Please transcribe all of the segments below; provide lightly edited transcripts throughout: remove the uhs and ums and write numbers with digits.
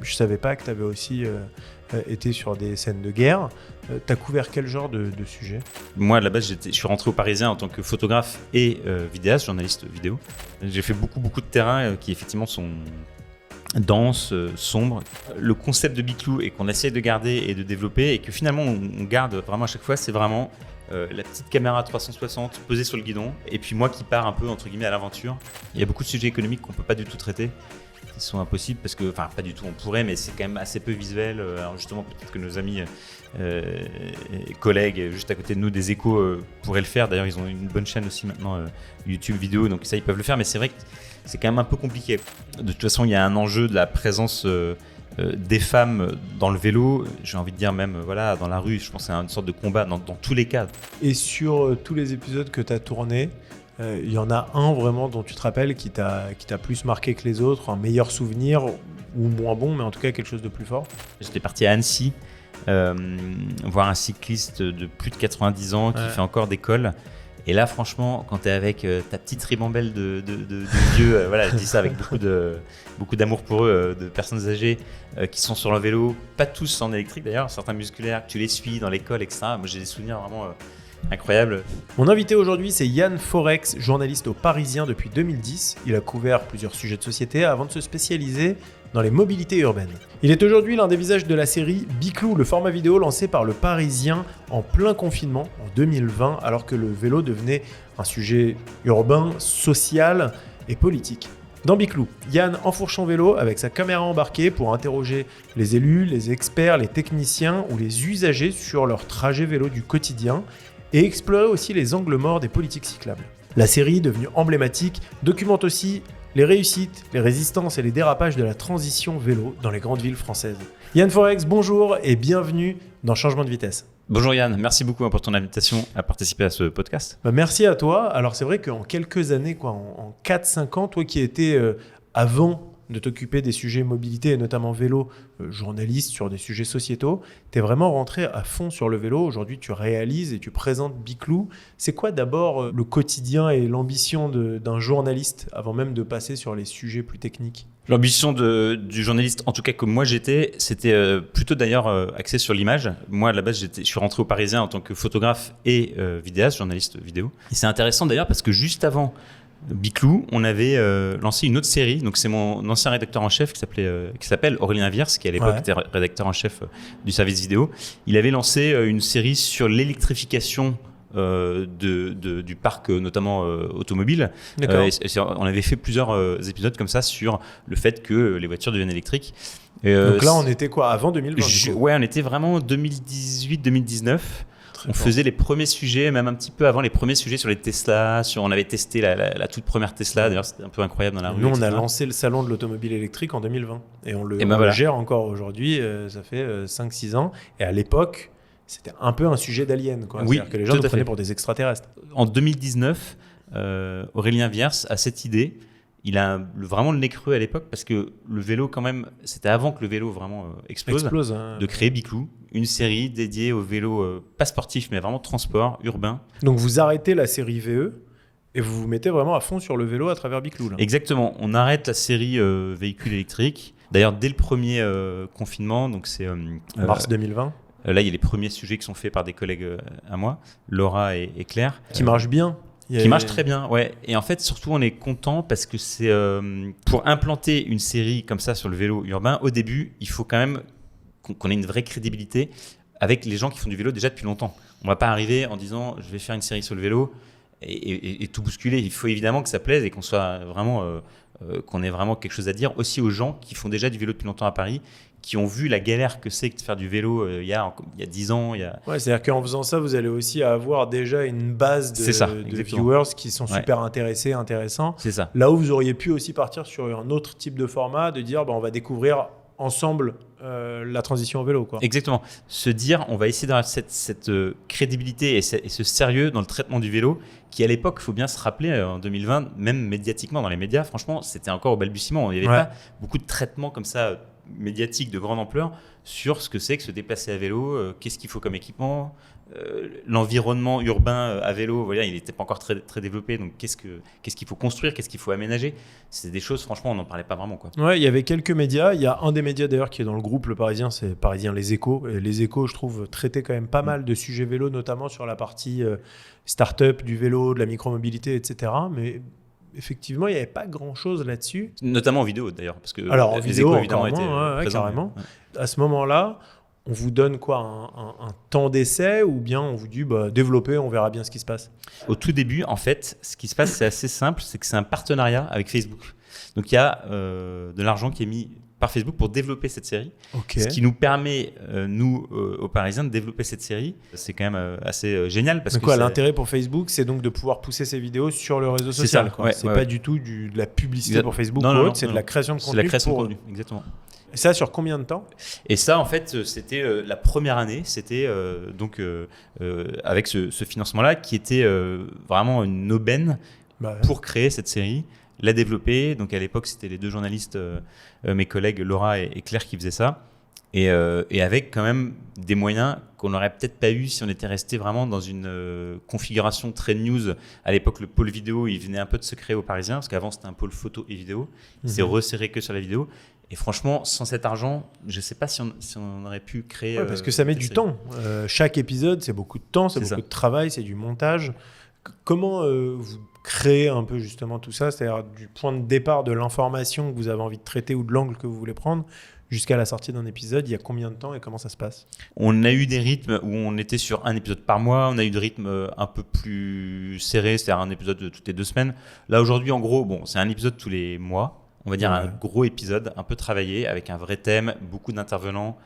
Je savais pas que tu avais aussi été sur des scènes de guerre. Tu as couvert quel genre de sujet ? Moi, à la base, je suis rentré au Parisien en tant que photographe et vidéaste, journaliste vidéo. J'ai fait beaucoup de terrains qui effectivement sont denses, sombres. Le concept de Biclou et qu'on essaie de garder et de développer et que finalement on garde vraiment à chaque fois, c'est vraiment la petite caméra 360 posée sur le guidon et puis moi qui pars un peu entre guillemets à l'aventure. Il y a beaucoup de sujets économiques qu'on peut pas du tout traiter, qui sont impossibles parce que, enfin pas du tout, on pourrait, mais c'est quand même assez peu visuel. Alors justement, peut-être que nos amis collègues juste à côté de nous des Échos pourraient le faire. D'ailleurs, ils ont une bonne chaîne aussi maintenant, YouTube vidéo, donc ça ils peuvent le faire, mais c'est vrai que c'est quand même un peu compliqué. De toute façon, il y a un enjeu de la présence des femmes dans le vélo, j'ai envie de dire même voilà, dans la rue, je pense que c'est une sorte de combat dans tous les cas. Et sur tous les épisodes que tu as tournés, il y en a un vraiment dont tu te rappelles qui t'a plus marqué que les autres, un meilleur souvenir ou moins bon, mais en tout cas quelque chose de plus fort ? J'étais parti à Annecy voir un cycliste de plus de 90 ans qui fait encore des cols. Et là, franchement, quand tu es avec ta petite ribambelle de vieux, voilà, je dis ça avec beaucoup d'amour pour eux, de personnes âgées qui sont sur le vélo, pas tous en électrique d'ailleurs, certains musculaires, tu les suis dans l'école, etc. Moi, j'ai des souvenirs vraiment incroyables. Mon invité aujourd'hui, c'est Yann Forex, journaliste au Parisien depuis 2010. Il a couvert plusieurs sujets de société avant de se spécialiser dans les mobilités urbaines. Il est aujourd'hui l'un des visages de la série Biclou, le format vidéo lancé par le Parisien en plein confinement en 2020, alors que le vélo devenait un sujet urbain, social et politique. Dans Biclou, Yann enfourche son vélo avec sa caméra embarquée pour interroger les élus, les experts, les techniciens ou les usagers sur leur trajet vélo du quotidien et explorer aussi les angles morts des politiques cyclables. La série, devenue emblématique, documente aussi les réussites, les résistances et les dérapages de la transition vélo dans les grandes villes françaises. Yann Forex, bonjour et bienvenue dans Changement de vitesse. Bonjour Yann, merci beaucoup pour ton invitation à participer à ce podcast. Merci à toi. Alors c'est vrai qu'en quelques années, en 4-5 ans, toi qui étais avant de t'occuper des sujets mobilité et notamment vélo, journaliste sur des sujets sociétaux, tu es vraiment rentré à fond sur le vélo. Aujourd'hui, tu réalises et tu présentes Biclou. C'est quoi d'abord le quotidien et l'ambition d'un journaliste avant même de passer sur les sujets plus techniques ? L'ambition du journaliste, en tout cas comme moi j'étais, c'était plutôt d'ailleurs axé sur l'image. Moi à la base, je suis rentré au Parisien en tant que photographe et vidéaste, journaliste vidéo. Et c'est intéressant d'ailleurs parce que juste avant Biclou, on avait lancé une autre série. Donc c'est mon ancien rédacteur en chef qui s'appelle Aurélien Viers, qui à l'époque était rédacteur en chef du service vidéo. Il avait lancé une série sur l'électrification du parc notamment automobile. On avait fait plusieurs épisodes comme ça sur le fait que les voitures deviennent électriques. Donc là on était quoi, avant 2020 Ouais, on était vraiment 2018-2019. On faisait les premiers sujets, même un petit peu avant les premiers sujets sur les Tesla. On avait testé la toute première Tesla. D'ailleurs, c'était un peu incroyable dans la rue. Nous, on etc. a lancé le salon de l'automobile électrique en 2020. Et on le gère encore aujourd'hui. Ça fait 5-6 ans. Et à l'époque, c'était un peu un sujet d'alien. Oui, c'est-à-dire que les gens nous prenaient pour des extraterrestres. En 2019, Aurélien Viers a cette idée. Il a vraiment le nez creux à l'époque parce que le vélo, quand même, c'était avant que le vélo vraiment explose de créer Biclou, une série dédiée au vélo, pas sportif, mais vraiment transport urbain. Donc vous arrêtez la série VE et vous vous mettez vraiment à fond sur le vélo à travers Biclou. Là. Exactement, on arrête la série véhicules électriques. D'ailleurs, dès le premier confinement, donc c'est mars 2020. Là, il y a les premiers sujets qui sont faits par des collègues à moi, Laura et Claire. Qui marchent bien. Qui marche très bien, ouais. Et en fait, surtout, on est content parce que c'est pour implanter une série comme ça sur le vélo urbain. Au début, il faut quand même qu'on ait une vraie crédibilité avec les gens qui font du vélo déjà depuis longtemps. On va pas arriver en disant je vais faire une série sur le vélo et tout bousculer. Il faut évidemment que ça plaise et qu'on soit vraiment qu'on ait vraiment quelque chose à dire aussi aux gens qui font déjà du vélo depuis longtemps à Paris, qui ont vu la galère que c'est de faire du vélo il y a 10 ans. Ouais, c'est-à-dire qu'en faisant ça, vous allez aussi avoir déjà une base de viewers qui sont super intéressés, intéressants. C'est ça. Là où vous auriez pu aussi partir sur un autre type de format, de dire on va découvrir ensemble la transition au vélo. Quoi. Exactement. Se dire, on va essayer d'avoir cette crédibilité et ce sérieux dans le traitement du vélo qui, à l'époque, il faut bien se rappeler, en 2020, même médiatiquement, dans les médias, franchement, c'était encore au balbutiement. Il n'y avait pas beaucoup de traitements comme ça médiatique de grande ampleur sur ce que c'est que se déplacer à vélo, qu'est-ce qu'il faut comme équipement, l'environnement urbain à vélo, voilà, il n'était pas encore très, très développé, donc qu'est-ce qu'il faut construire, qu'est-ce qu'il faut aménager. C'est des choses, franchement, on n'en parlait pas vraiment, quoi. Ouais, il y avait quelques médias. Il y a un des médias d'ailleurs qui est dans le groupe Le Parisien, c'est Parisien Les Échos. Et Les Échos, je trouve, traitaient quand même pas mal de sujets vélo, notamment sur la partie start-up du vélo, de la micromobilité, etc. Mais effectivement, il n'y avait pas grand-chose là-dessus. Notamment en vidéo, d'ailleurs. Parce que alors en les vidéo, Échos, évidemment, encore moins, étaient présents, carrément. mais, À ce moment-là, on vous donne quoi, un temps d'essai, ou bien on vous dit développez, on verra bien ce qui se passe? Au tout début, en fait, ce qui se passe, c'est assez simple, c'est que c'est un partenariat avec Facebook. Donc il y a de l'argent qui est mis par Facebook pour développer cette série. Okay. Ce qui nous permet, nous, aux Parisiens, de développer cette série. C'est quand même assez génial. Parce mais quoi, l'intérêt pour Facebook, c'est donc de pouvoir pousser ces vidéos sur le réseau social. C'est pas du tout de la publicité pour Facebook ou autre, c'est de la création de contenu. C'est la création de contenu, exactement. Et ça, sur combien de temps? Et ça, en fait, c'était la première année, c'était avec ce financement-là qui était vraiment une aubaine pour créer cette série, la développer. Donc à l'époque, c'était les deux journalistes, mes collègues Laura et Claire, qui faisaient ça. Et avec quand même des moyens qu'on n'aurait peut-être pas eu si on était resté vraiment dans une configuration très news. À l'époque, le pôle vidéo, il venait un peu de se créer aux Parisiens, parce qu'avant, c'était un pôle photo et vidéo. Il s'est resserré que sur la vidéo. Et franchement, sans cet argent, je ne sais pas si on aurait pu créer... parce que ça met du temps. Chaque épisode, c'est beaucoup de temps, c'est beaucoup de travail, c'est du montage. Comment vous créez un peu justement tout ça? C'est-à-dire du point de départ de l'information que vous avez envie de traiter ou de l'angle que vous voulez prendre jusqu'à la sortie d'un épisode, il y a combien de temps et comment ça se passe? On a eu des rythmes où on était sur un épisode par mois, on a eu des rythmes un peu plus serrés, c'est-à-dire un épisode toutes les 2 semaines. Là aujourd'hui, en gros, c'est un épisode tous les mois. On va dire un gros épisode, un peu travaillé, avec un vrai thème, beaucoup d'intervenants,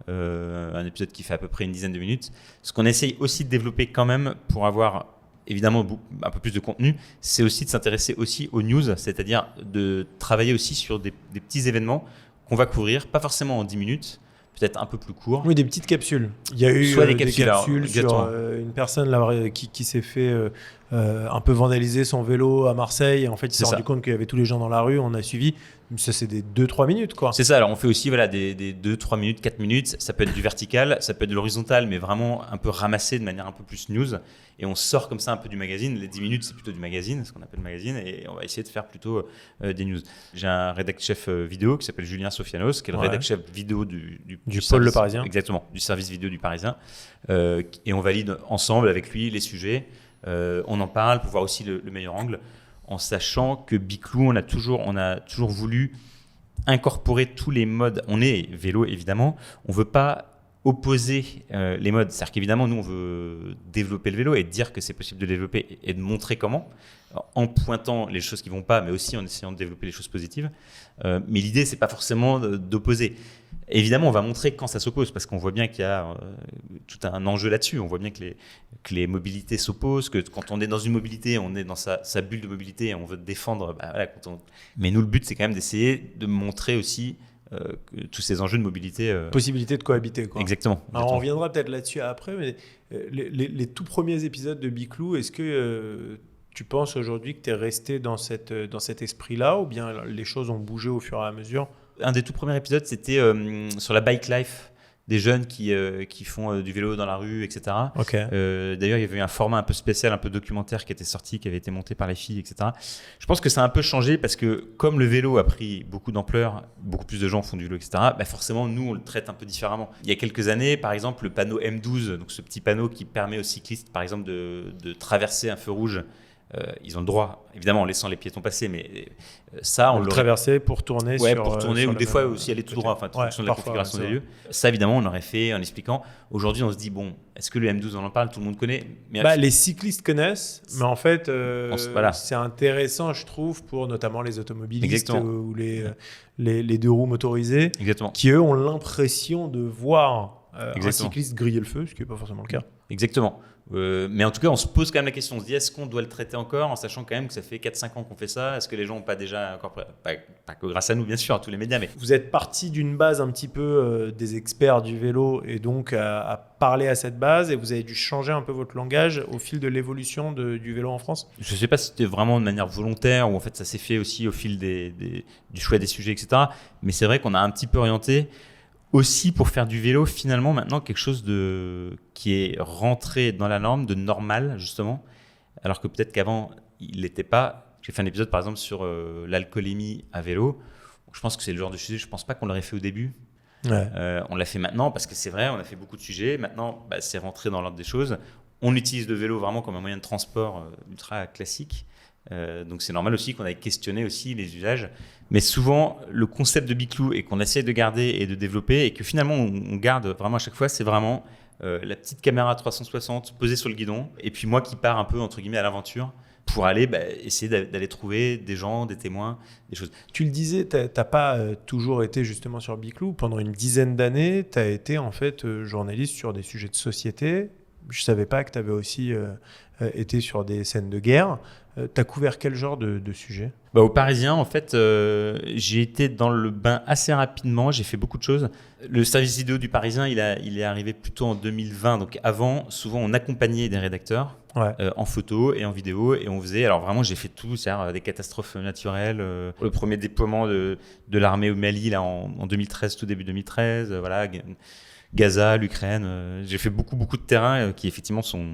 un épisode qui fait à peu près une dizaine de minutes. Ce qu'on essaye aussi de développer quand même pour avoir évidemment un peu plus de contenu, c'est aussi de s'intéresser aussi aux news, c'est-à-dire de travailler aussi sur des petits événements qu'on va couvrir, pas forcément en 10 minutes, peut-être un peu plus court. Oui, des petites capsules. Il y a eu soit des capsules alors, sur une personne là, qui s'est fait un peu vandaliser son vélo à Marseille. Et en fait, il s'est rendu compte qu'il y avait tous les gens dans la rue. On a suivi. Ça, c'est des 2-3 minutes, quoi. C'est ça. Alors, on fait aussi des 2-3 minutes, 4 minutes. Ça peut être du vertical, ça peut être de l'horizontal, mais vraiment un peu ramassé de manière un peu plus news. Et on sort comme ça un peu du magazine. Les 10 minutes, c'est plutôt du magazine, ce qu'on appelle magazine. Et on va essayer de faire plutôt des news. J'ai un rédac chef vidéo qui s'appelle Julien Sofianos, qui est le rédac chef vidéo du pôle Le Parisien. Exactement, du service vidéo du Parisien. Et on valide ensemble avec lui les sujets. On en parle pour voir aussi le meilleur angle, en sachant que Biclou, on a toujours voulu incorporer tous les modes. On est vélo, évidemment. On ne veut pas opposer les modes. C'est-à-dire qu'évidemment, nous, on veut développer le vélo et dire que c'est possible de le développer et de montrer comment, en pointant les choses qui ne vont pas, mais aussi en essayant de développer les choses positives. Mais l'idée, ce n'est pas forcément d'opposer. Évidemment, on va montrer quand ça s'oppose, parce qu'on voit bien qu'il y a tout un enjeu là-dessus. On voit bien que les mobilités s'opposent, que quand on est dans une mobilité, on est dans sa bulle de mobilité et on veut défendre. Mais nous, le but, c'est quand même d'essayer de montrer aussi tous ces enjeux de mobilité. Possibilité de cohabiter, quoi. Exactement. Alors, on reviendra peut-être là-dessus après, mais les tout premiers épisodes de Biclou, est-ce que tu penses aujourd'hui que tu es resté dans cet esprit-là, ou bien les choses ont bougé au fur et à mesure? Un des tout premiers épisodes, c'était sur la bike life, des jeunes qui font du vélo dans la rue, etc. Okay. D'ailleurs, il y avait eu un format un peu spécial, un peu documentaire qui était sorti, qui avait été monté par les filles, etc. Je pense que ça a un peu changé parce que comme le vélo a pris beaucoup d'ampleur, beaucoup plus de gens font du vélo, etc., forcément, nous, on le traite un peu différemment. Il y a quelques années, par exemple, le panneau M12, donc ce petit panneau qui permet aux cyclistes, par exemple, de traverser un feu rouge, ils ont le droit, évidemment en laissant les piétons passer, mais ça, on le traverser pour tourner pour tourner, ou des fois aussi aller tout droit, en fonction de la configuration des lieux. Ça, évidemment, on l'aurait fait en expliquant. Aujourd'hui, on se dit, est-ce que le M12, on en parle, tout le monde connaît, mais les cyclistes connaissent, mais en fait, c'est intéressant, je trouve, pour notamment les automobilistes ou les deux roues motorisés, qui, eux, ont l'impression de voir un cycliste griller le feu, ce qui n'est pas forcément le cas. Exactement. Mais en tout cas, on se pose quand même la question. On se dit, est-ce qu'on doit le traiter encore en sachant quand même que ça fait 4-5 ans qu'on fait ça? Est-ce que les gens n'ont pas déjà encore... Pas que grâce à nous, bien sûr, à tous les médias, mais... Vous êtes parti d'une base un petit peu des experts du vélo et donc à parler à cette base, et vous avez dû changer un peu votre langage au fil de l'évolution du vélo en France? Je ne sais pas si c'était vraiment de manière volontaire ou en fait ça s'est fait aussi au fil du choix des sujets, etc. Mais c'est vrai qu'on a un petit peu orienté aussi pour faire du vélo finalement maintenant quelque chose qui est rentré dans la norme, de normal justement, alors que peut-être qu'avant il l'était pas. J'ai fait un épisode par exemple sur l'alcoolémie à vélo. Je pense que c'est le genre de sujet, je pense pas qu'on l'aurait fait au début. Ouais. On l'a fait maintenant parce que c'est vrai, on a fait beaucoup de sujets. Maintenant, c'est rentré dans l'ordre des choses. On utilise le vélo vraiment comme un moyen de transport ultra classique. Donc c'est normal aussi qu'on aille questionner aussi les usages. Mais souvent, le concept de Biclou et qu'on essaie de garder et de développer et que finalement on garde vraiment à chaque fois, c'est vraiment la petite caméra 360 posée sur le guidon et puis moi qui pars un peu entre guillemets à l'aventure pour aller essayer d'aller trouver des gens, des témoins, des choses. Tu le disais, t'as pas toujours été justement sur Biclou. Pendant une dizaine d'années, tu as été en fait journaliste sur des sujets de société. Je savais pas que tu avais aussi été sur des scènes de guerre. Tu as couvert quel genre de sujet? Au Parisien, en fait, j'ai été dans le bain assez rapidement. J'ai fait beaucoup de choses. Le service vidéo du Parisien, il est arrivé plutôt en 2020. Donc avant, souvent, on accompagnait des rédacteurs en photo et en vidéo. Et on faisait, alors vraiment, j'ai fait tout, c'est-à-dire des catastrophes naturelles. Le premier déploiement de l'armée au Mali là, en 2013, tout début 2013. Voilà, Gaza, l'Ukraine. J'ai fait beaucoup de terrains qui effectivement sont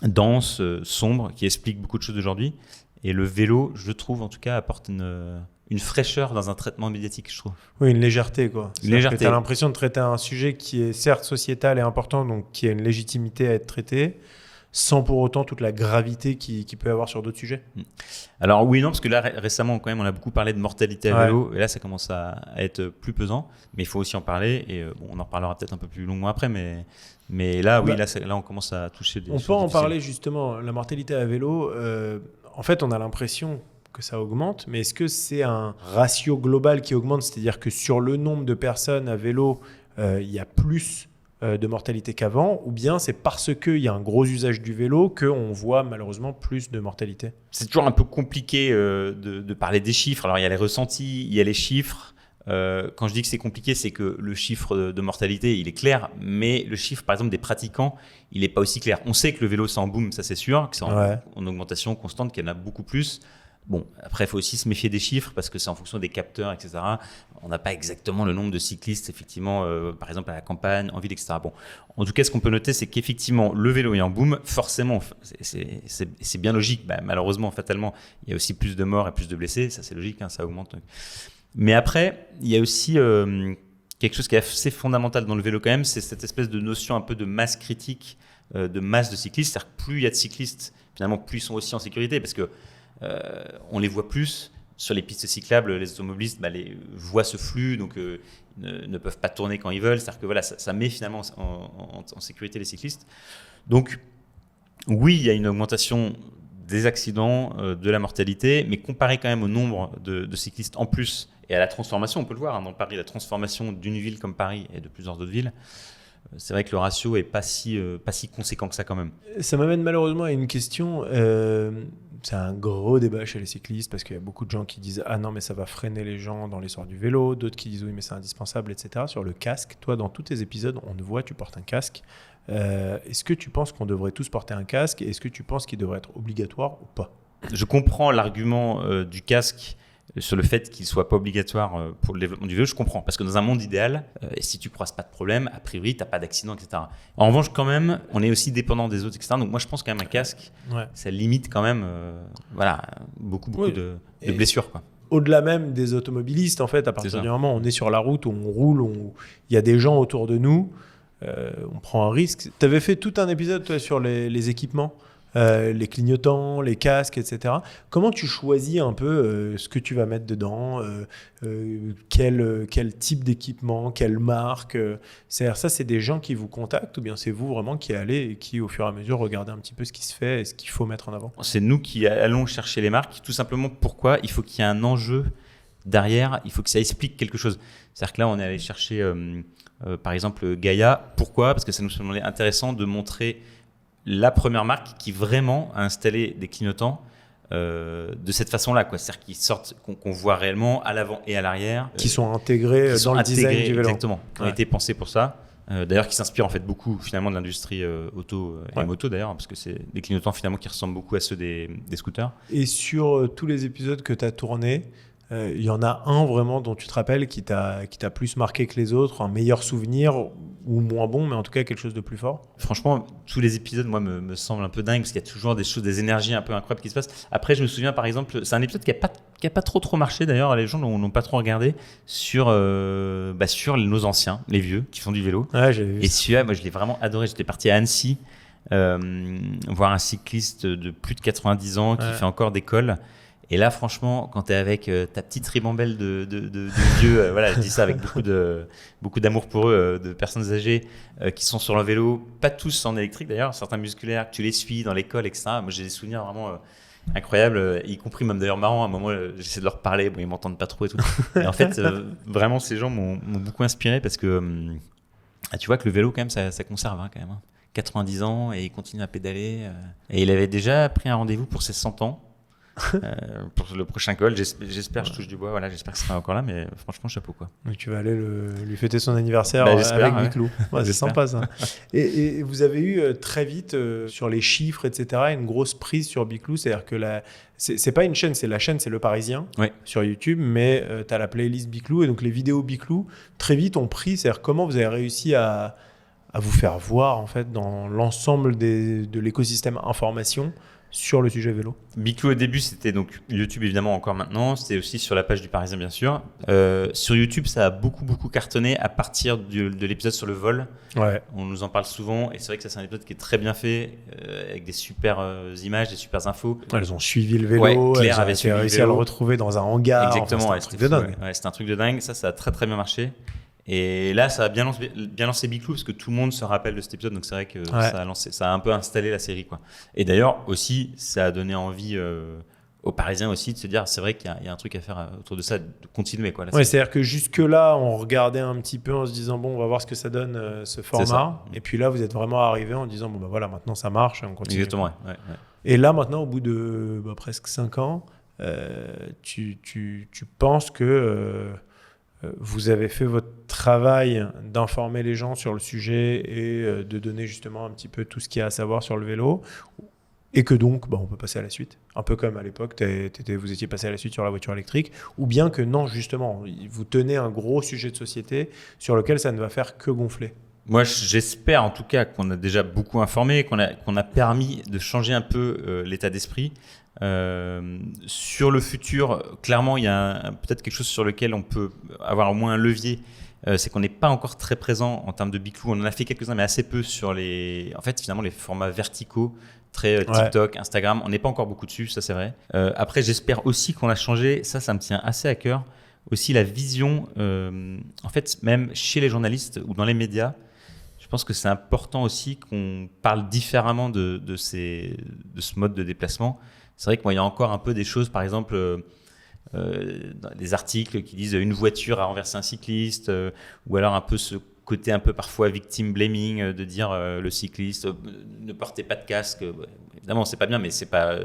denses, sombres, qui expliquent beaucoup de choses d'aujourd'hui. Et le vélo, je trouve en tout cas, apporte une fraîcheur dans un traitement médiatique, je trouve. Oui, une légèreté, quoi. Une légèreté. Tu as l'impression de traiter un sujet qui est certes sociétal et important, donc qui a une légitimité à être traité, sans pour autant toute la gravité qu'il peut y avoir sur d'autres sujets. Alors oui, non, parce que là, récemment, quand même, on a beaucoup parlé de mortalité à vélo, et là, ça commence à être plus pesant, mais il faut aussi en parler, et on en reparlera peut-être un peu plus longuement après, mais là, oui, là, on commence à toucher des choses. On peut en difficiles. parler justement, la mortalité à vélo, en fait, on a l'impression que ça augmente, mais est-ce que c'est un ratio global qui augmente, c'est-à-dire que sur le nombre de personnes à vélo, il y a plus de mortalité qu'avant, ou bien c'est parce qu'il y a un gros usage du vélo qu'on voit malheureusement plus de mortalité? C'est toujours un peu compliqué de parler des chiffres. Alors il y a les ressentis, il y a les chiffres. Quand je dis que c'est compliqué, c'est que le chiffre de mortalité, il est clair, mais le chiffre, par exemple, des pratiquants, il n'est pas aussi clair. On sait que le vélo, c'est en boom, ça c'est sûr, que c'est en augmentation constante, qu'il y en a beaucoup plus. Bon, après, il faut aussi se méfier des chiffres parce que c'est en fonction des capteurs, etc. On n'a pas exactement le nombre de cyclistes, effectivement, par exemple à la campagne, en ville, etc. Bon, en tout cas, ce qu'on peut noter, c'est qu'effectivement, le vélo est en boom. Forcément, c'est bien logique. Malheureusement, fatalement, il y a aussi plus de morts et plus de blessés. Ça, c'est logique, hein, ça augmente. Mais après, il y a aussi quelque chose qui est assez fondamental dans le vélo quand même, c'est cette espèce de notion un peu de masse critique, de masse de cyclistes. C'est-à-dire que plus il y a de cyclistes, finalement, plus ils sont aussi en sécurité parce que on les voit plus sur les pistes cyclables. Les automobilistes voient ce flux, donc ne peuvent pas tourner quand ils veulent. C'est-à-dire que voilà, ça met finalement en sécurité les cyclistes. Donc oui, il y a une augmentation des accidents, de la mortalité, mais comparé quand même au nombre de cyclistes en plus et à la transformation, on peut le voir dans Paris, la transformation d'une ville comme Paris et de plusieurs autres villes, c'est vrai que le ratio n'est pas si conséquent que ça quand même. Ça m'amène malheureusement à une question. C'est un gros débat chez les cyclistes parce qu'il y a beaucoup de gens qui disent « Ah non, mais ça va freiner les gens dans l'essor du vélo », d'autres qui disent « Oui, mais c'est indispensable, etc. » Sur le casque, toi, dans tous tes épisodes, on te voit, tu portes un casque. Est-ce que tu penses qu'on devrait tous porter un casque et est-ce que tu penses qu'il devrait être obligatoire ou pas? Je comprends l'argument du casque sur le fait qu'il ne soit pas obligatoire pour le développement du vélo, je comprends. Parce que dans un monde idéal, si tu ne croises pas de problème, a priori, tu n'as pas d'accident, etc. En revanche, quand même, on est aussi dépendant des autres, etc. Donc moi, je pense quand même un casque, ça limite quand même beaucoup de blessures, quoi. Au-delà même des automobilistes, en fait, à partir du moment où on est sur la route, où on roule, où il y a des gens autour de nous, on prend un risque. Tu avais fait tout un épisode, toi, sur les équipements, les clignotants, les casques, etc. Comment tu choisis un peu ce que tu vas mettre dedans, quel type d'équipement, quelle marque C'est-à-dire, ça, c'est des gens qui vous contactent ou bien c'est vous vraiment qui allez et qui, au fur et à mesure, regardez un petit peu ce qui se fait et ce qu'il faut mettre en avant? C'est nous qui allons chercher les marques, tout simplement pourquoi il faut qu'il y ait un enjeu derrière, il faut que ça explique quelque chose. C'est-à-dire que là, on est allé chercher, par exemple, Gaïa. Pourquoi ? Parce que ça nous semblait intéressant de montrer la première marque qui vraiment a installé des clignotants de cette façon-là, quoi. C'est-à-dire qu'ils sortent, qu'on voit réellement à l'avant et à l'arrière. Qui sont intégrés dans le design du vélo. Exactement, qui ont été pensés pour ça. D'ailleurs, qui s'inspirent en fait beaucoup finalement de l'industrie auto et moto d'ailleurs, parce que c'est des clignotants finalement qui ressemblent beaucoup à ceux des scooters. Et sur tous les épisodes que tu as tournés, il y en a un vraiment dont tu te rappelles qui t'a plus marqué que les autres, un meilleur souvenir ou moins bon, mais en tout cas quelque chose de plus fort? Franchement, tous les épisodes, moi, me semblent un peu dingues parce qu'il y a toujours des choses, des énergies un peu incroyables qui se passent. Après, je me souviens par exemple, c'est un épisode qui a pas trop marché d'ailleurs, les gens n'ont pas trop regardé sur nos anciens, les vieux qui font du vélo. Ouais, j'ai vu. Et celui-là, moi, je l'ai vraiment adoré. J'étais parti à Annecy voir un cycliste de plus de 90 ans qui fait encore des cols. Et là, franchement, quand tu es avec ta petite ribambelle de vieux, voilà, je dis ça avec beaucoup d'amour pour eux, de personnes âgées qui sont sur leur vélo, pas tous en électrique d'ailleurs, certains musculaires, que tu les suis dans l'école, etc. Moi, j'ai des souvenirs vraiment incroyables, y compris même d'ailleurs marrant. À un moment, j'essaie de leur parler, bon, ils m'entendent pas trop et tout. Et en fait, vraiment, ces gens m'ont beaucoup inspiré parce que tu vois que le vélo, quand même, ça conserve quand même. 90 ans et il continue à pédaler. Et il avait déjà pris un rendez-vous pour ses 100 ans. Pour le prochain col, j'espère, je touche du bois, voilà, j'espère qu'il sera encore là, mais franchement, chapeau quoi. Donc tu vas aller lui fêter son anniversaire avec Biclou. Ouais, c'est sympa ça. Et vous avez eu très vite sur les chiffres, etc., une grosse prise sur Biclou, c'est-à-dire que c'est pas une chaîne, c'est Le Parisien sur YouTube, mais tu as la playlist Biclou et donc les vidéos Biclou très vite ont pris. C'est-à-dire comment vous avez réussi à vous faire voir en fait dans l'ensemble de l'écosystème information sur le sujet vélo? Biclou au début, c'était donc YouTube évidemment encore maintenant, c'était aussi sur la page du Parisien bien sûr. Sur YouTube, ça a beaucoup cartonné à partir de l'épisode sur le vol. Ouais. On nous en parle souvent et c'est vrai que ça c'est un épisode qui est très bien fait avec des super images, des super infos. Elles ont suivi le vélo, Claire elles ont réussi à le retrouver dans un hangar. Exactement, enfin, c'était un truc de dingue. Ouais, c'était un truc de dingue, ça a très bien marché. Et là, ça a bien lancé Biclou parce que tout le monde se rappelle de cet épisode, donc c'est vrai que ça a un peu installé la série, quoi. Et d'ailleurs aussi, ça a donné envie aux Parisiens aussi de se dire, c'est vrai qu'il y a un truc à faire autour de ça, de continuer, quoi. Ouais, c'est-à-dire que jusque-là, on regardait un petit peu en se disant bon, on va voir ce que ça donne ce format. Et puis là, vous êtes vraiment arrivé en disant bon bah voilà, maintenant ça marche, on continue. Exactement. Ouais. Et là, maintenant, au bout de presque 5 ans, tu penses que vous avez fait votre travail d'informer les gens sur le sujet et de donner justement un petit peu tout ce qu'il y a à savoir sur le vélo, et que donc on peut passer à la suite, un peu comme à l'époque vous étiez passé à la suite sur la voiture électrique, ou bien que non, justement vous tenez un gros sujet de société sur lequel ça ne va faire que gonfler? Moi, j'espère en tout cas qu'on a déjà beaucoup informé, qu'on a permis de changer un peu l'état d'esprit. Sur le futur, clairement, il y a peut-être quelque chose sur lequel on peut avoir au moins un levier. C'est qu'on n'est pas encore très présent en termes de Biclou. On en a fait quelques-uns, mais assez peu sur les formats verticaux, très TikTok, Instagram. On n'est pas encore beaucoup dessus, ça c'est vrai. Après, j'espère aussi qu'on a changé, ça me tient assez à cœur, aussi la vision, en fait, même chez les journalistes ou dans les médias. Je pense que c'est important aussi qu'on parle différemment de ce mode de déplacement. C'est vrai que moi, il y a encore un peu des choses, par exemple, des articles qui disent une voiture a renversé un cycliste, ou alors un peu ce côté un peu parfois victim blaming, de dire le cycliste ne portez pas de casque. Évidemment, c'est pas bien, mais c'est pas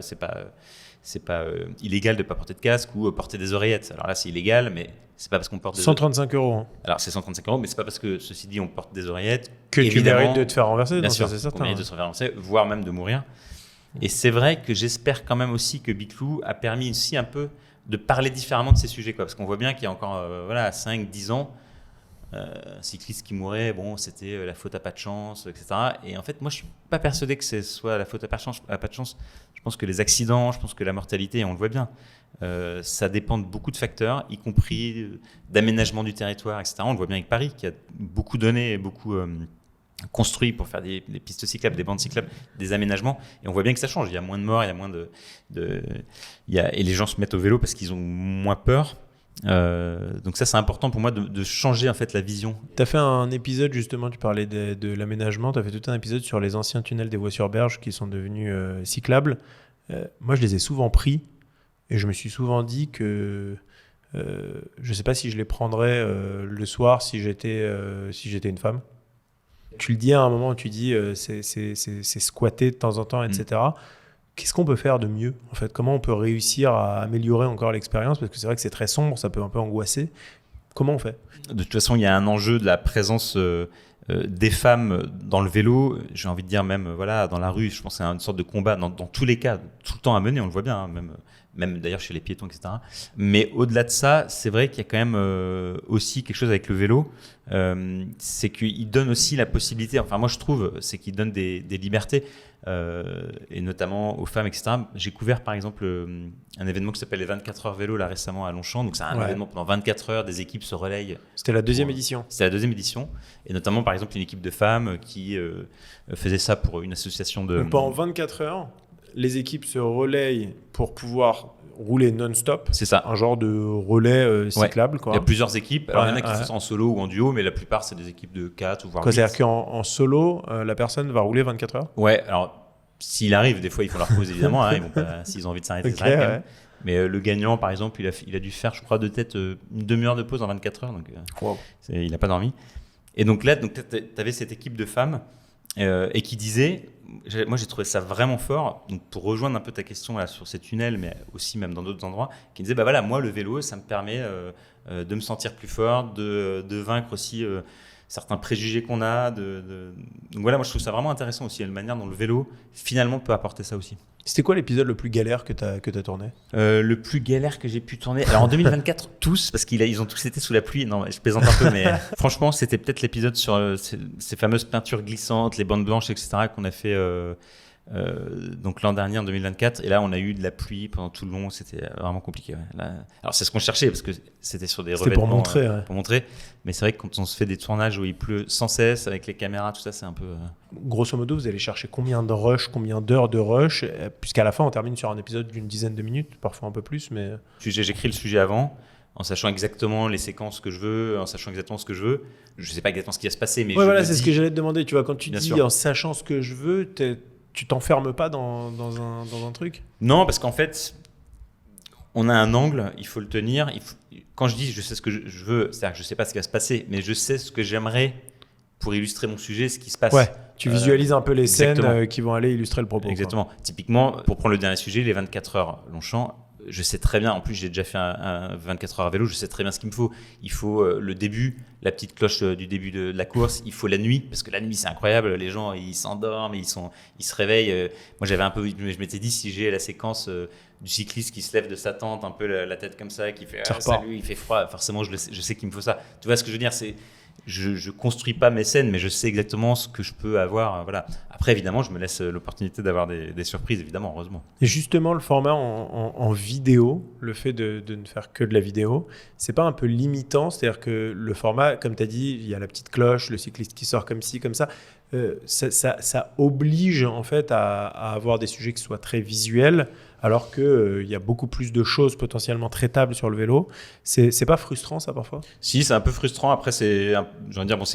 illégal de pas porter de casque ou porter des oreillettes. Alors là, c'est illégal, mais c'est pas parce qu'on porte des 135 €. Hein. Alors c'est 135 €, mais c'est pas parce que ceci dit on porte des oreillettes que tu mérites de te faire renverser. Bien sûr, c'est certain. On mérite de se faire renverser, voire même de mourir. Et c'est vrai que j'espère quand même aussi que Biclou a permis aussi un peu de parler différemment de ces sujets, quoi. Parce qu'on voit bien qu'il y a encore 5-10 ans, un cycliste qui mourait, bon, c'était la faute à pas de chance, etc. Et en fait, moi, je suis pas persuadé que ce soit la faute à pas de chance. Je pense que les accidents, je pense que la mortalité, on le voit bien, ça dépend de beaucoup de facteurs, y compris d'aménagement du territoire, etc. On le voit bien avec Paris, qui a beaucoup donné et beaucoup construit pour faire des pistes cyclables, des bandes cyclables, des aménagements, et on voit bien que ça change. Il y a moins de morts, il y a moins et les gens se mettent au vélo parce qu'ils ont moins peur. Donc ça, c'est important pour moi de changer en fait la vision. Tu as fait un épisode justement, tu parlais de l'aménagement, tu as fait tout un épisode sur les anciens tunnels des Voies-sur-Berge qui sont devenus cyclables. Moi, je les ai souvent pris et je me suis souvent dit que je sais pas si je les prendrais le soir si j'étais une femme. Tu le dis à un moment, tu dis c'est squatté de temps en temps, etc. Qu'est-ce qu'on peut faire de mieux en fait? Comment on peut réussir à améliorer encore l'expérience? Parce que c'est vrai que c'est très sombre, ça peut un peu angoisser. Comment on fait? De toute façon, il y a un enjeu de la présence des femmes dans le vélo. J'ai envie de dire même dans la rue, je pense que c'est une sorte de combat dans tous les cas, tout le temps à mener, on le voit bien, hein, même d'ailleurs chez les piétons, etc. Mais au-delà de ça, c'est vrai qu'il y a quand même aussi quelque chose avec le vélo, c'est qu'il donne aussi la possibilité, enfin moi je trouve, c'est qu'il donne des libertés, et notamment aux femmes, etc. J'ai couvert par exemple un événement qui s'appelle les 24 heures vélo là récemment à Longchamp, donc c'est un événement pendant 24 heures, des équipes se relayent. C'était la deuxième édition. C'était la deuxième édition, et notamment par exemple une équipe de femmes qui faisait ça pour une association de... Donc pendant 24 heures, les équipes se relayent pour pouvoir rouler non-stop. C'est ça. Un genre de relais cyclable. Quoi. Il y a plusieurs équipes. Alors, il y en a qui font ça en solo ou en duo, mais la plupart, c'est des équipes de 4 ou voire 8. C'est-à-dire qu'en solo, la personne va rouler 24 heures? Ouais, alors, s'il arrive, des fois, ils font leur pause, évidemment. Hein, s'ils ont envie de s'arrêter, ils s'arrêtent quand même. Mais le gagnant, par exemple, il a dû faire, je crois, de tête une demi-heure de pause en 24 heures. Donc, il n'a pas dormi. Et donc là, tu avais cette équipe de femmes et qui disait... Moi, j'ai trouvé ça vraiment fort. Donc, pour rejoindre un peu ta question là, sur ces tunnels, mais aussi même dans d'autres endroits, qui disait moi, le vélo, ça me permet de me sentir plus fort, de vaincre aussi certains préjugés qu'on a. Donc voilà, moi, je trouve ça vraiment intéressant aussi, la manière dont le vélo, finalement, peut apporter ça aussi. C'était quoi l'épisode le plus galère que tu as tourné? Le plus galère que j'ai pu tourner. Alors en 2024, tous, parce qu'ils ont tous été sous la pluie. Non, je plaisante un peu, mais franchement, c'était peut-être l'épisode sur ces fameuses peintures glissantes, les bandes blanches, etc., qu'on a fait donc l'an dernier, en 2024. Et là, on a eu de la pluie pendant tout le long. C'était vraiment compliqué. Ouais. Là, alors c'est ce qu'on cherchait, parce que c'était sur des revêtements. Pour montrer. Mais c'est vrai que quand on se fait des tournages où il pleut sans cesse, avec les caméras, tout ça, c'est un peu... Grosso modo, vous allez chercher combien d'heures de rush, puisqu'à la fin, on termine sur un épisode d'une dizaine de minutes, parfois un peu plus, mais... J'écris le sujet avant, en sachant exactement les séquences que je veux, en sachant exactement ce que je veux. Je ne sais pas exactement ce qui va se passer, mais c'est ce que j'allais te demander. Tu vois, quand tu dis en sachant ce que je veux, tu t'enfermes pas dans un truc? Non, parce qu'en fait, on a un angle, il faut le tenir. Quand je dis je sais ce que je veux, c'est-à-dire que je ne sais pas ce qui va se passer, mais je sais ce que j'aimerais pour illustrer mon sujet, ce qui se passe. Ouais, tu visualises un peu les scènes qui vont aller illustrer le propos. Exactement. Quoi. Typiquement, pour prendre le dernier sujet, les 24 heures Longchamp, je sais très bien, en plus j'ai déjà fait un 24 heures à vélo, je sais très bien ce qu'il me faut. Il faut le début, la petite cloche du début de la course, il faut la nuit, parce que la nuit c'est incroyable, les gens ils s'endorment, ils se réveillent. Moi je m'étais dit, si j'ai la séquence du cycliste qui se lève de sa tente, un peu la tête comme ça, qui fait salut, il fait froid, forcément je sais qu'il me faut ça. Tu vois ce que je veux dire, je construis pas mes scènes, mais je sais exactement ce que je peux avoir. Voilà. Après, évidemment, je me laisse l'opportunité d'avoir des surprises, évidemment, heureusement. Et justement, le format en vidéo, le fait de ne faire que de la vidéo, c'est pas un peu limitant? C'est-à-dire que le format, comme tu as dit, il y a la petite cloche, le cycliste qui sort comme ci, comme ça. Ça oblige en fait à avoir des sujets qui soient très visuels, alors qu'il y a beaucoup plus de choses potentiellement traitables sur le vélo. C'est pas frustrant ça parfois? Si, c'est un peu frustrant. Après, c'est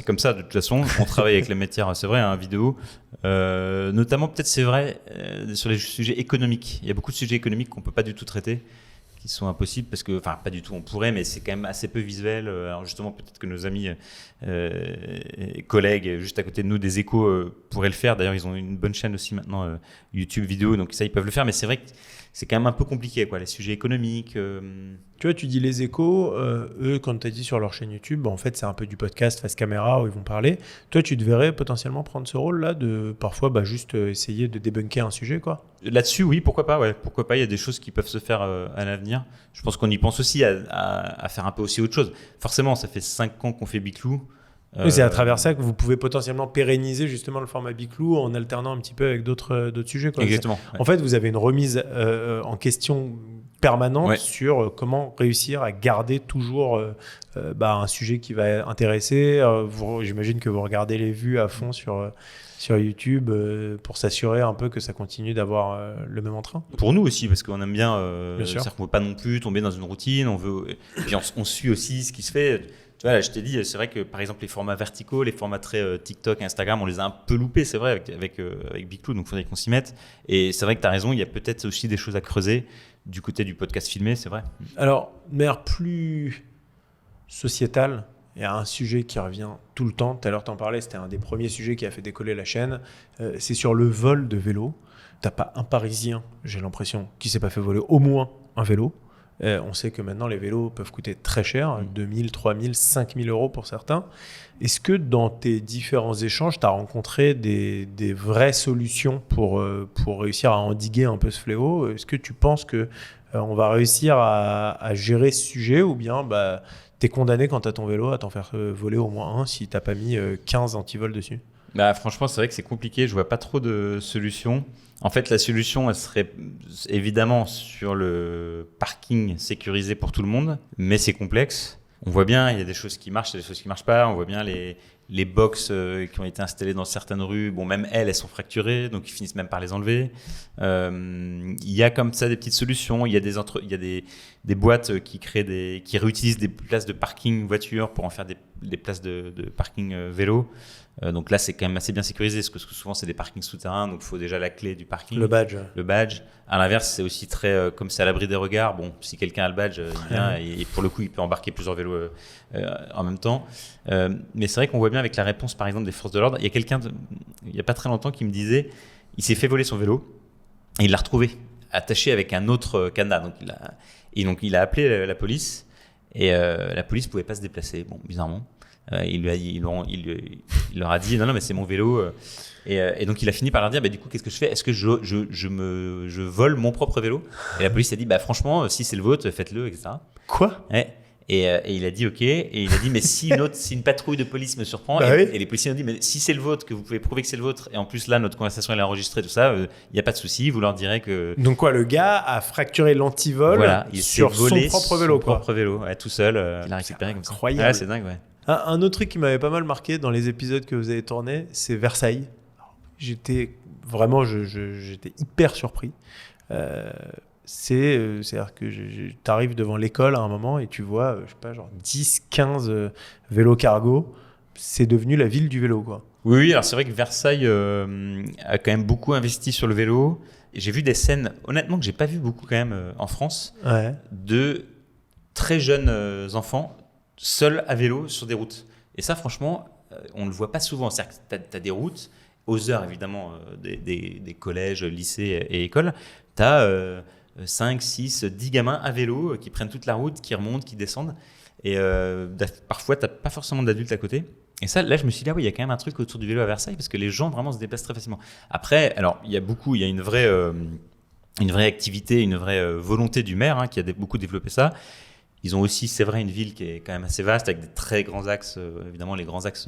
comme ça de toute façon. On travaille avec les matières, c'est vrai, vidéo. Notamment, peut-être c'est vrai sur les sujets économiques. Il y a beaucoup de sujets économiques qu'on peut pas du tout traiter, qui sont impossibles parce que, enfin, pas du tout, on pourrait, mais c'est quand même assez peu visuel. Alors justement, peut-être que nos amis et collègues juste à côté de nous des Échos pourraient le faire. D'ailleurs, ils ont une bonne chaîne aussi maintenant, YouTube vidéo, donc ça, ils peuvent le faire. Mais c'est vrai que c'est quand même un peu compliqué, quoi, les sujets économiques. Tu vois, tu dis les Échos, eux, quand tu as dit sur leur chaîne YouTube, en fait, c'est un peu du podcast face caméra où ils vont parler. Toi, tu devrais potentiellement prendre ce rôle-là de parfois juste essayer de débunker un sujet, quoi. Là-dessus, oui, pourquoi pas, ouais. Pourquoi pas, il y a des choses qui peuvent se faire à l'avenir. Je pense qu'on y pense aussi à faire un peu aussi autre chose. Forcément, ça fait 5 ans qu'on fait Biclou. Oui, c'est à travers ça que vous pouvez potentiellement pérenniser justement le format Biclou en alternant un petit peu avec d'autres sujets, quoi. Exactement. Ouais. En fait, vous avez une remise en question permanente sur comment réussir à garder toujours un sujet qui va intéresser. J'imagine que vous regardez les vues à fond sur YouTube pour s'assurer un peu que ça continue d'avoir le même entrain. Pour nous aussi, parce qu'on aime bien, c'est-à-dire qu'on ne veut pas non plus tomber dans une routine, et puis on suit aussi ce qui se fait. Tu vois, là, je t'ai dit, c'est vrai que par exemple les formats verticaux, les formats très TikTok, Instagram, on les a un peu loupés, c'est vrai, avec Biclou, donc il faudrait qu'on s'y mette. Et c'est vrai que tu as raison, il y a peut-être aussi des choses à creuser du côté du podcast filmé, c'est vrai. Alors, de manière plus sociétale, il y a un sujet qui revient tout le temps. Tout à l'heure, t'en parlais, c'était un des premiers sujets qui a fait décoller la chaîne. C'est sur le vol de vélo. T'as pas un Parisien, j'ai l'impression, qui s'est pas fait voler au moins un vélo. On sait que maintenant, les vélos peuvent coûter très cher, 2 000, 3 000, 5 000 euros pour certains. Est-ce que dans tes différents échanges, tu as rencontré des vraies solutions pour réussir à endiguer un peu ce fléau? Est-ce que tu penses qu'on va réussir à gérer ce sujet, ou bien tu es condamné quand tu as ton vélo à t'en faire voler au moins un si tu n'as pas mis 15 antivols dessus? Franchement, c'est vrai que c'est compliqué. Je vois pas trop de solutions. En fait, la solution, elle serait évidemment sur le parking sécurisé pour tout le monde, mais c'est complexe. On voit bien, il y a des choses qui marchent, il y a des choses qui marchent pas. On voit bien les box qui ont été installées dans certaines rues. Bon, même elles sont fracturées, donc ils finissent même par les enlever. Il y a comme ça des petites solutions. Il y a des boîtes qui réutilisent des places de parking voiture pour en faire des places de parking vélo. Donc là, c'est quand même assez bien sécurisé, parce que souvent, c'est des parkings souterrains, donc il faut déjà la clé du parking. Le badge. Le badge. À l'inverse, c'est aussi très, comme c'est à l'abri des regards, bon, si quelqu'un a le badge, il vient, et pour le coup, il peut embarquer plusieurs vélos en même temps. Mais c'est vrai qu'on voit bien avec la réponse, par exemple, des forces de l'ordre. Il y a quelqu'un, il n'y a pas très longtemps, qui me disait, il s'est fait voler son vélo, et il l'a retrouvé, attaché avec un autre cadenas. Donc il a appelé la police, et la police ne pouvait pas se déplacer, bon, bizarrement. Il leur a dit non mais c'est mon vélo, et donc il a fini par leur dire du coup qu'est-ce que je fais, est-ce que je vole mon propre vélo? Et la police a dit franchement si c'est le vôtre faites-le, etc. Quoi? Ouais. Et il a dit ok, et il a dit mais si une patrouille de police me surprend, et les policiers ont dit mais si c'est le vôtre, que vous pouvez prouver que c'est le vôtre, et en plus là notre conversation elle est enregistrée, tout ça, il n'y a pas de souci, vous leur direz que... Donc quoi, le gars a fracturé l'antivol sur son propre vélo, quoi. Propre vélo, tout seul, il a récupéré comme ça. Incroyable. Ouais, c'est dingue, ouais. Un autre truc qui m'avait pas mal marqué dans les épisodes que vous avez tournés, c'est Versailles. J'étais hyper surpris. C'est-à-dire que tu arrives devant l'école à un moment et tu vois, je sais pas, genre 10, 15 vélos cargo. C'est devenu la ville du vélo, quoi. Oui, alors c'est vrai que Versailles a quand même beaucoup investi sur le vélo. Et j'ai vu des scènes, honnêtement, que j'ai pas vu beaucoup quand même en France, de très jeunes enfants seuls à vélo sur des routes. Et ça, franchement, on ne le voit pas souvent. C'est-à-dire que tu as des routes, aux heures évidemment des collèges, lycées et écoles, tu as 5, 6, 10 gamins à vélo qui prennent toute la route, qui remontent, qui descendent. Et parfois, tu n'as pas forcément d'adultes à côté. Et ça, là, je me suis dit, il y a quand même un truc autour du vélo à Versailles, parce que les gens vraiment se déplacent très facilement. Après, alors, il y a une vraie activité, une vraie volonté du maire qui a beaucoup développé ça. Ils ont aussi, c'est vrai, une ville qui est quand même assez vaste, avec des très grands axes, évidemment les grands axes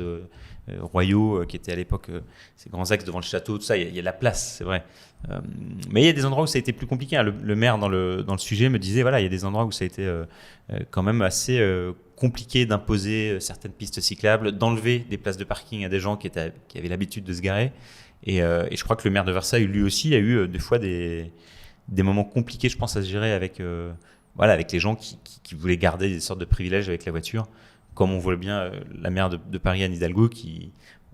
royaux qui étaient à l'époque, ces grands axes devant le château, tout ça, il y a de la place, c'est vrai. Mais il y a des endroits où ça a été plus compliqué. Le maire, dans le sujet, me disait, voilà, il y a des endroits où ça a été quand même assez compliqué d'imposer certaines pistes cyclables, d'enlever des places de parking à des gens qui avaient l'habitude de se garer. Et je crois que le maire de Versailles, lui aussi, a eu des fois des moments compliqués, je pense, à se gérer avec les gens qui voulaient garder des sortes de privilèges avec la voiture, comme on voit bien la maire de Paris, Anne Hidalgo,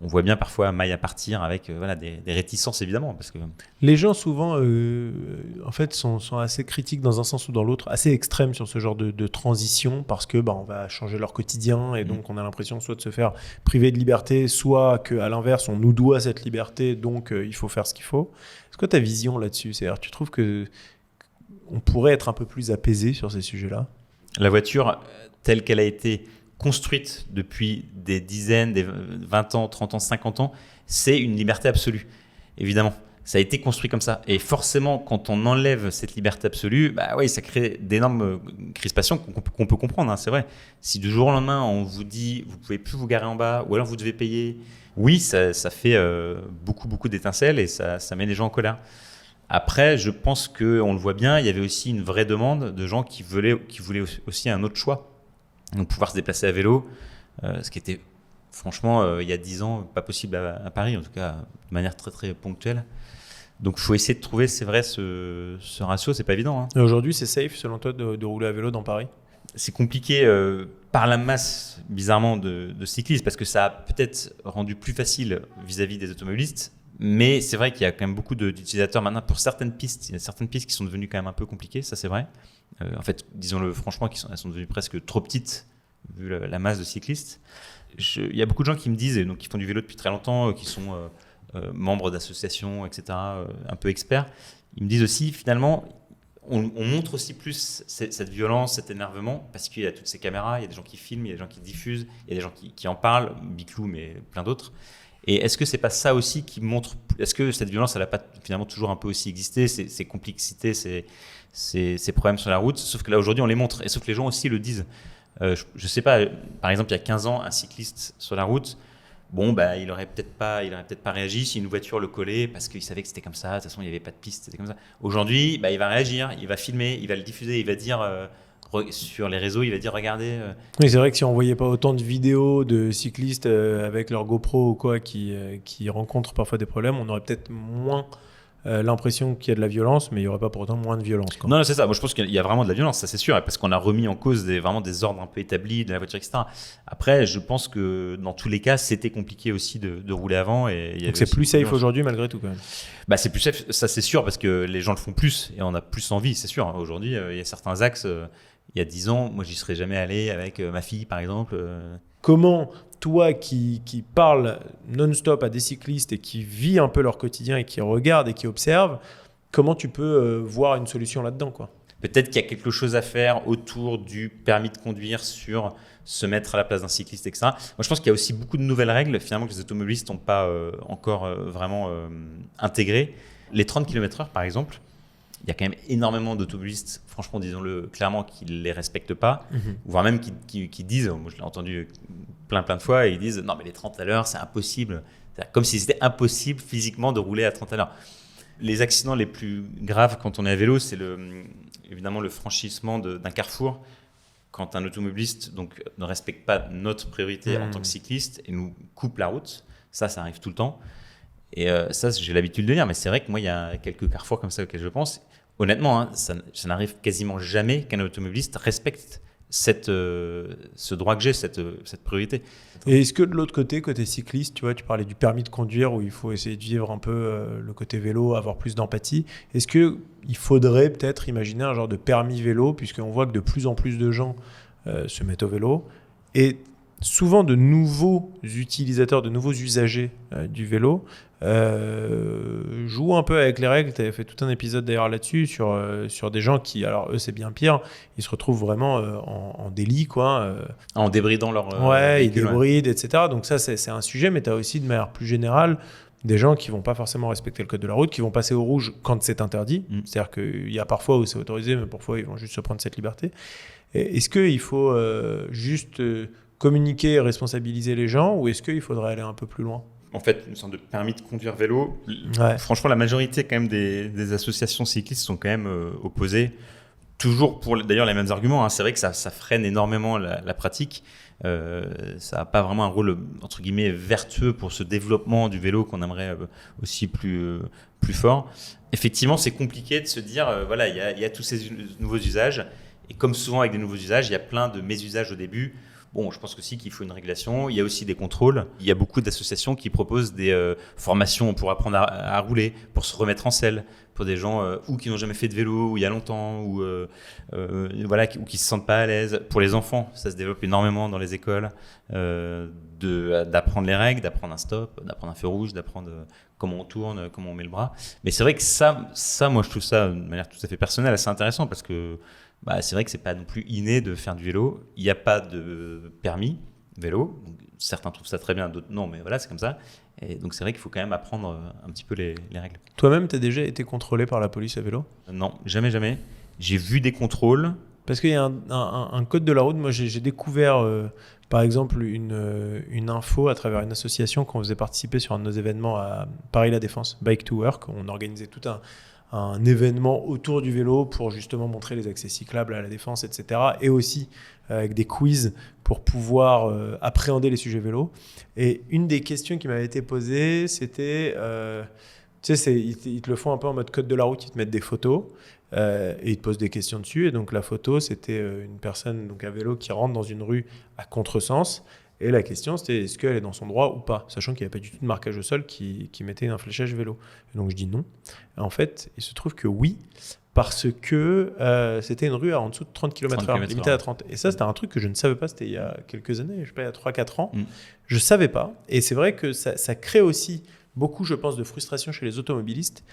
on voit bien parfois maille à partir avec des réticences, évidemment. Parce que... Les gens, souvent, en fait, sont assez critiques dans un sens ou dans l'autre, assez extrêmes sur ce genre de transition, parce que on va changer leur quotidien, et donc on a l'impression soit de se faire priver de liberté, soit qu'à l'inverse, on nous doit cette liberté, donc il faut faire ce qu'il faut. Est-ce que ta vision là-dessus, c'est-à-dire, tu trouves qu'on pourrait être un peu plus apaisé sur ces sujets-là? La voiture, telle qu'elle a été construite depuis des dizaines, des 20 ans, 30 ans, 50 ans, c'est une liberté absolue, évidemment. Ça a été construit comme ça. Et forcément, quand on enlève cette liberté absolue, ça crée d'énormes crispations qu'on peut comprendre, c'est vrai. Si du jour au lendemain, on vous dit vous ne pouvez plus vous garer en bas, ou alors vous devez payer, oui, ça fait beaucoup d'étincelles, et ça met les gens en colère. Après, je pense qu'on le voit bien, il y avait aussi une vraie demande de gens qui voulaient aussi un autre choix. Donc pouvoir se déplacer à vélo, ce qui était franchement, il y a 10 ans, pas possible à Paris, en tout cas de manière très très ponctuelle. Donc il faut essayer de trouver, c'est vrai, ce ratio, c'est pas évident. Et aujourd'hui, c'est safe selon toi de rouler à vélo dans Paris? C'est compliqué par la masse, bizarrement, de cyclistes, parce que ça a peut-être rendu plus facile vis-à-vis des automobilistes. Mais c'est vrai qu'il y a quand même beaucoup d'utilisateurs maintenant pour certaines pistes. Il y a certaines pistes qui sont devenues quand même un peu compliquées, ça c'est vrai. En fait, disons-le franchement, elles sont devenues presque trop petites vu la masse de cyclistes. Il y a beaucoup de gens qui me disent, et donc qui font du vélo depuis très longtemps, qui sont membres d'associations, etc., un peu experts. Ils me disent aussi, finalement, on montre aussi plus cette violence, cet énervement, parce qu'il y a toutes ces caméras, il y a des gens qui filment, il y a des gens qui diffusent, il y a des gens qui en parlent, Biclou, mais plein d'autres. Et est-ce que c'est pas ça aussi qui montre, est-ce que cette violence, elle n'a pas finalement toujours un peu aussi existé, ces complexités, ces problèmes sur la route, sauf que là aujourd'hui on les montre, et sauf que les gens aussi le disent. Je sais pas, par exemple il y a 15 ans, un cycliste sur la route, bon, bah, il aurait peut-être pas réagi si une voiture le collait parce qu'il savait que c'était comme ça. De toute façon, il n'y avait pas de piste, c'était comme ça. Aujourd'hui, bah, il va réagir, il va filmer, il va le diffuser, il va dire sur les réseaux, il va dire regardez. Oui, c'est vrai que si on voyait pas autant de vidéos de cyclistes avec leur GoPro ou quoi qui rencontrent parfois des problèmes, on aurait peut-être moins l'impression qu'il y a de la violence, mais il n'y aurait pas pour autant moins de violence. Quoi. Non, c'est ça. Moi, je pense qu'il y a vraiment de la violence, ça c'est sûr, parce qu'on a remis en cause vraiment des ordres un peu établis de la voiture, etc. Après, je pense que dans tous les cas, c'était compliqué aussi de rouler avant. Donc c'est plus safe aujourd'hui malgré tout quand même. Bah, c'est plus safe, ça c'est sûr, parce que les gens le font plus et on a plus envie, c'est sûr. Aujourd'hui, il y a certains axes, il y a 10 ans, moi j'y serais jamais allé avec ma fille par exemple. Comment toi qui parles non-stop à des cyclistes et qui vis un peu leur quotidien et qui regarde et qui observe, comment tu peux voir une solution là-dedans quoi ? Peut-être qu'il y a quelque chose à faire autour du permis de conduire, sur se mettre à la place d'un cycliste, etc. Moi, je pense qu'il y a aussi beaucoup de nouvelles règles finalement que les automobilistes n'ont pas encore vraiment intégrées. Les 30 km/h, par exemple, il y a quand même énormément d'automobilistes, franchement, disons-le clairement, qui ne les respectent pas, voire même qui disent, moi je l'ai entendu plein de fois, et ils disent non mais les 30 à l'heure, c'est impossible. C'est comme si c'était impossible physiquement de rouler à 30 à l'heure. Les accidents les plus graves quand on est à vélo, c'est évidemment le franchissement d'un carrefour, quand un automobiliste donc, ne respecte pas notre priorité en tant que cycliste et nous coupe la route. Ça arrive tout le temps. Et ça, j'ai l'habitude de le dire, mais c'est vrai que moi, il y a quelques carrefours comme ça auxquels je pense. Honnêtement, hein, ça n'arrive quasiment jamais qu'un automobiliste respecte ce droit que j'ai, cette priorité. Et est-ce que de l'autre côté cycliste, tu vois, tu parlais du permis de conduire où il faut essayer de vivre un peu le côté vélo, avoir plus d'empathie. Est-ce qu'il faudrait peut-être imaginer un genre de permis vélo, puisqu'on voit que de plus en plus de gens se mettent au vélo et souvent de nouveaux utilisateurs, de nouveaux usagers du vélo jouent un peu avec les règles. Tu avais fait tout un épisode d'ailleurs là-dessus sur des gens qui, alors eux c'est bien pire, ils se retrouvent vraiment en délit quoi. En débridant leur ils débrident, etc. Donc ça c'est un sujet, mais tu as aussi de manière plus générale des gens qui vont pas forcément respecter le code de la route, qui vont passer au rouge quand c'est interdit. C'est-à-dire qu'il y a parfois où c'est autorisé, mais parfois ils vont juste se prendre cette liberté. Et est-ce qu'il faut juste communiquer et responsabiliser les gens, ou est-ce qu'il faudrait aller un peu plus loin ? En fait, une sorte de permis de conduire vélo. Ouais. Franchement, la majorité quand même des associations cyclistes sont quand même opposées, toujours pour d'ailleurs les mêmes arguments. Hein. C'est vrai que ça freine énormément la pratique. Ça n'a pas vraiment un rôle entre guillemets vertueux pour ce développement du vélo qu'on aimerait aussi plus fort. Effectivement, c'est compliqué de se dire voilà, il y a tous ces nouveaux usages, et comme souvent avec des nouveaux usages, il y a plein de mésusages au début. Bon, je pense aussi qu'il faut une régulation. Il y a aussi des contrôles. Il y a beaucoup d'associations qui proposent des formations pour apprendre à rouler, pour se remettre en selle, pour des gens ou qui n'ont jamais fait de vélo, ou il y a longtemps, ou ou qui se sentent pas à l'aise. Pour les enfants, ça se développe énormément dans les écoles, d'apprendre les règles, d'apprendre un stop, d'apprendre un feu rouge, d'apprendre comment on tourne, comment on met le bras. Mais c'est vrai que ça, moi, je trouve ça de manière tout à fait personnelle assez intéressant, parce que c'est vrai que c'est pas non plus inné de faire du vélo. Il n'y a pas de permis vélo. Donc, certains trouvent ça très bien, d'autres non, mais voilà, c'est comme ça. Et donc c'est vrai qu'il faut quand même apprendre un petit peu les règles. Toi-même, tu as déjà été contrôlé par la police à vélo ? Non, jamais. J'ai vu des contrôles. Parce qu'il y a un code de la route. Moi, j'ai découvert, par exemple, une info à travers une association qu'on faisait participer sur un de nos événements à Paris-La Défense, Bike to Work. On organisait tout un événement autour du vélo pour justement montrer les accès cyclables à la Défense, etc. Et aussi avec des quiz pour pouvoir appréhender les sujets vélo. Et une des questions qui m'avait été posée, c'était, tu sais, ils te le font un peu en mode code de la route, ils te mettent des photos et ils te posent des questions dessus. Et donc la photo, c'était une personne donc à vélo qui rentre dans une rue à contresens. Et la question, c'était est-ce qu'elle est dans son droit ou pas, sachant qu'il n'y avait pas du tout de marquage au sol qui mettait un fléchage vélo. Et donc je dis non. Et en fait, il se trouve que oui, parce que c'était une rue en dessous de 30 km/h, limitée à 30. Et ça, c'était un truc que je ne savais pas, c'était il y a quelques années, je sais pas, il y a 3-4 ans. Je ne savais pas. Et c'est vrai que ça crée aussi beaucoup, je pense, de frustration chez les automobilistes.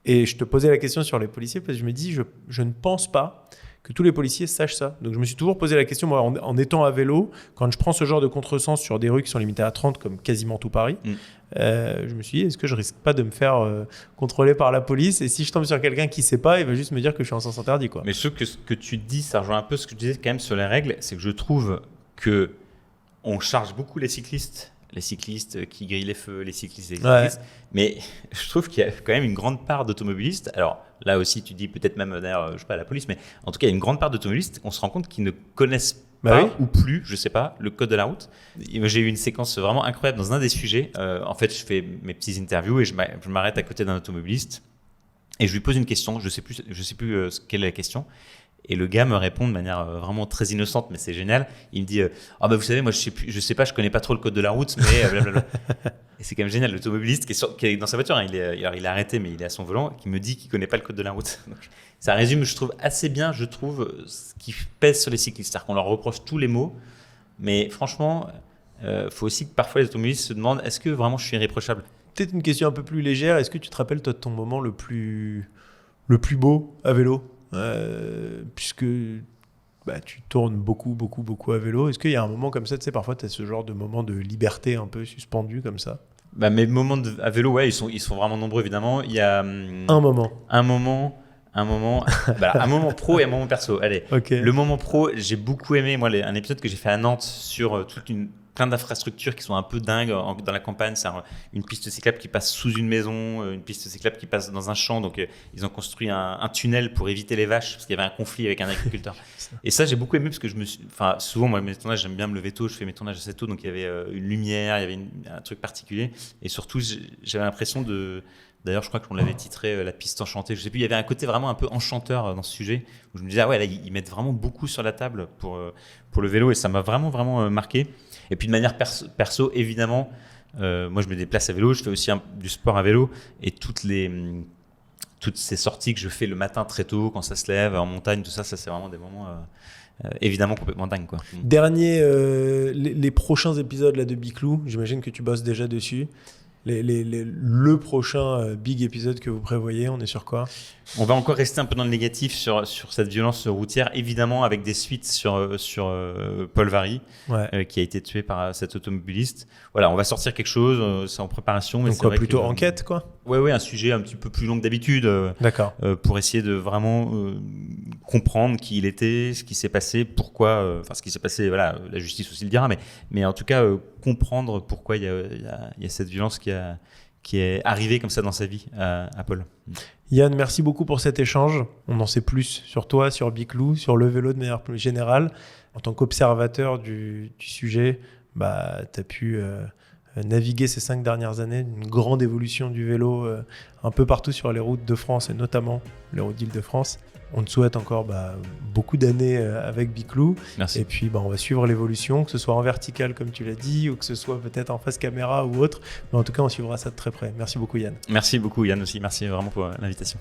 Et je te posais la question sur les policiers, parce que je me dis, je ne pense pas que tous les policiers sachent ça. Donc je me suis toujours posé la question, moi, en étant à vélo, quand je prends ce genre de contresens sur des rues qui sont limitées à 30, comme quasiment tout Paris, je me suis dit, est-ce que je risque pas de me faire contrôler par la police? Et si je tombe sur quelqu'un qui ne sait pas, il va juste me dire que je suis en sens interdit, quoi. Mais je trouve que ce que tu dis, ça rejoint un peu ce que je disais quand même sur les règles, c'est que je trouve que on charge beaucoup les cyclistes qui grillent les feux, les cyclistes, mais je trouve qu'il y a quand même une grande part d'automobilistes. Alors là aussi, tu dis peut-être même d'ailleurs, je sais pas, la police, mais en tout cas, il y a une grande part d'automobilistes. On se rend compte qu'ils ne connaissent pas ou plus, je sais pas, le code de la route. Et moi, j'ai eu une séquence vraiment incroyable dans un des sujets. En fait, je fais mes petites interviews et je m'arrête à côté d'un automobiliste et je lui pose une question. Je sais plus quelle est la question. Et le gars me répond de manière vraiment très innocente, mais c'est génial. Il me dit ah bah vous savez, moi je sais pas, je connais pas trop le code de la route, mais blablabla. Et c'est quand même génial, l'automobiliste qui est dans sa voiture, hein, il est arrêté, mais il est à son volant, qui me dit qu'il connaît pas le code de la route. Donc, ça résume, je trouve assez bien, ce qui pèse sur les cyclistes, c'est-à-dire qu'on leur reproche tous les maux, mais franchement, faut aussi que parfois les automobilistes se demandent est-ce que vraiment je suis irréprochable. Peut-être une question un peu plus légère. Est-ce que tu te rappelles toi de ton moment le plus beau à vélo? Puisque tu tournes beaucoup à vélo. Est-ce qu'il y a un moment comme ça, tu sais, parfois tu as ce genre de moment de liberté un peu suspendu comme ça? Mes moments à vélo, ouais, ils sont vraiment nombreux évidemment. Il y a un moment un moment pro et un moment perso. Allez, okay. Le moment pro, j'ai beaucoup aimé un épisode que j'ai fait à Nantes sur plein d'infrastructures qui sont un peu dingues dans la campagne. C'est une piste cyclable qui passe sous une maison, une piste cyclable qui passe dans un champ. Donc, ils ont construit un tunnel pour éviter les vaches parce qu'il y avait un conflit avec un agriculteur. Et ça, j'ai beaucoup aimé parce que souvent, moi, mes tournages, j'aime bien me lever tôt. Je fais mes tournages assez tôt. Donc, il y avait une lumière, il y avait un truc particulier. Et surtout, j'avais l'impression D'ailleurs, je crois qu'on l'avait titré La piste enchantée. Je sais plus, il y avait un côté vraiment un peu enchanteur dans ce sujet où je me disais, ah ouais, là, ils mettent vraiment beaucoup sur la table pour le vélo et ça m'a vraiment marqué. Et puis de manière perso, évidemment, moi je me déplace à vélo, je fais aussi du sport à vélo et toutes ces sorties que je fais le matin très tôt, quand ça se lève, en montagne, tout ça, c'est vraiment des moments évidemment complètement dingues, quoi. Dernier, les prochains épisodes là, de Biclou, j'imagine que tu bosses déjà dessus. Le prochain big épisode que vous prévoyez, on est sur quoi? On va encore rester un peu dans le négatif sur cette violence routière, évidemment avec des suites sur Paul Vary, qui a été tué par cet automobiliste. Voilà, on va sortir quelque chose, c'est en préparation. Mais donc quoi, plutôt enquête, quoi? Ouais, un sujet un petit peu plus long que d'habitude. D'accord. Pour essayer de vraiment comprendre qui il était, ce qui s'est passé, pourquoi, ce qui s'est passé, voilà, la justice aussi le dira, mais en tout cas comprendre pourquoi il y a cette violence qui est arrivée comme ça dans sa vie à Paul. Yann, merci beaucoup pour cet échange. On en sait plus sur toi, sur Biclou, sur le vélo de manière plus générale. En tant qu'observateur du sujet, tu as pu naviguer ces 5 dernières années, une grande évolution du vélo un peu partout sur les routes de France et notamment les routes d'Île-de-France. On te souhaite encore beaucoup d'années avec Biclou. Merci. Et puis on va suivre l'évolution, que ce soit en vertical comme tu l'as dit, ou que ce soit peut-être en face caméra ou autre. Mais en tout cas, on suivra ça de très près. Merci beaucoup Yann. Merci beaucoup Yann aussi. Merci vraiment pour l'invitation.